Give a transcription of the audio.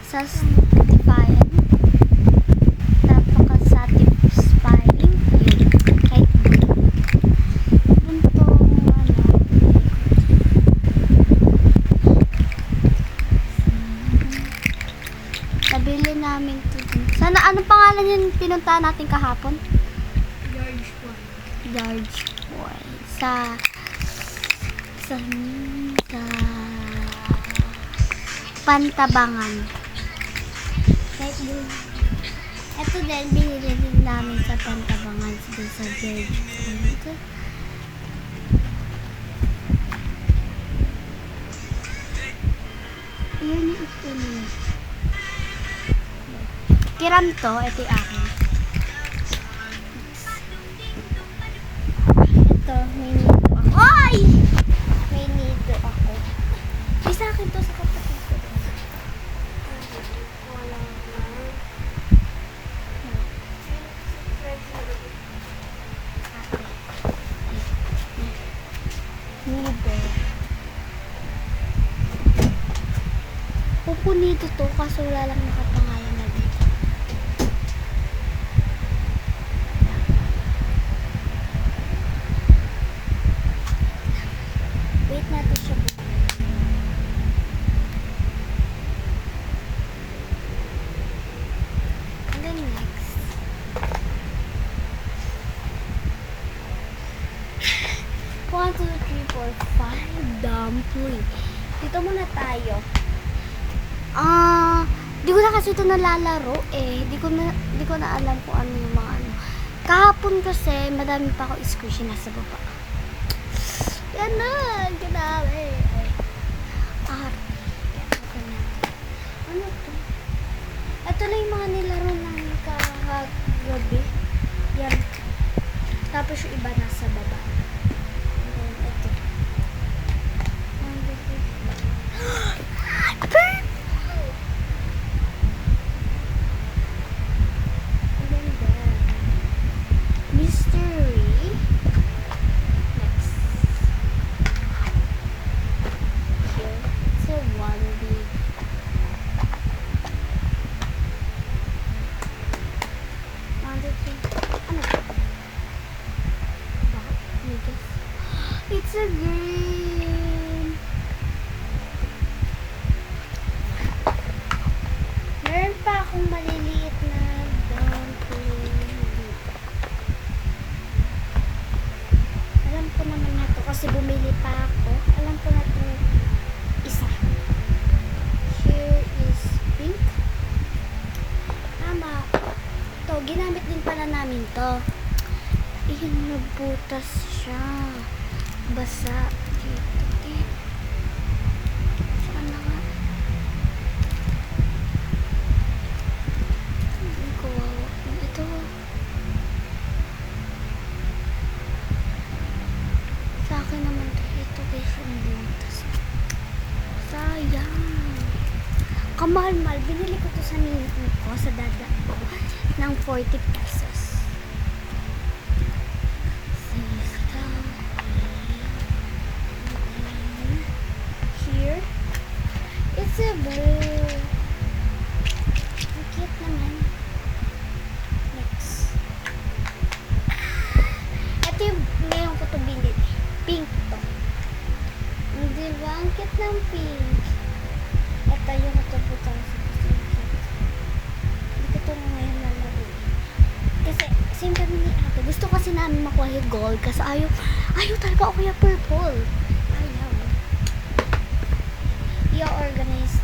satisfying. Napaka-satisfying. Yun. Kahit dun to, nabili namin to dun. Sana, anong pangalan yung pinuntahan natin kahapon? George Boy. Sa Pantabangan. Kahit dun. Ito din, binili din namin sa Pantabangan. Sa George Boy. Ito. Ayan yung ito niya. Kiram to, ito yung akin. Ito, may nito ako. Ay! May nito ako. Ay, sa akin to, sa kapatid ko. Wala na. Nito. Opo, nito to, kaso wala lang nakapangalan na dito. Wait natin siya. And then next. One, two, three, four, five. Dumpling. Dito muna tayo. Di ko na kasi ito nalalaro eh. Di ko na alam kung ano yung mga ano. Kahapon kasi, madami pa ako squishy nasa baba. Yan na! Grabe! Ano to? Ito lang yung mga nilaro ng kagabi. Yan. Tapos yung iba nasa baba. Ito. Mystery. Next. Here. It's a 1B. Ano to? It's a green. Meron pa akong maliliit na dumpling. Alam ko naman na to kasi bumili pa ako. Alam ko na to isa. Here is pink. Tama. To, ginamit din pala namin to. Iyan, nagbutas siya. Basa. Dito. Saan na nga? Hindi ko wawa. Ito. Sa akin naman ito guys yung butas. Sayang. Kamahal-mahal. Binili ko to sa ninong ko sa dada ko ng 40 pesos. Here, it's a blue. Ang cute naman. Next. Ito yung ngayon ko to binili. Pink to. Hindi ba? Ang cute ng pink. Ito yung mataputang sa gusto yung cute. Hindi ko to ngayon lalaro. Kasi, same kami ni ate. Gusto kasi namin makuha yung gold. Kasi ayaw talaga ako yung purple. Ayaw. I-organize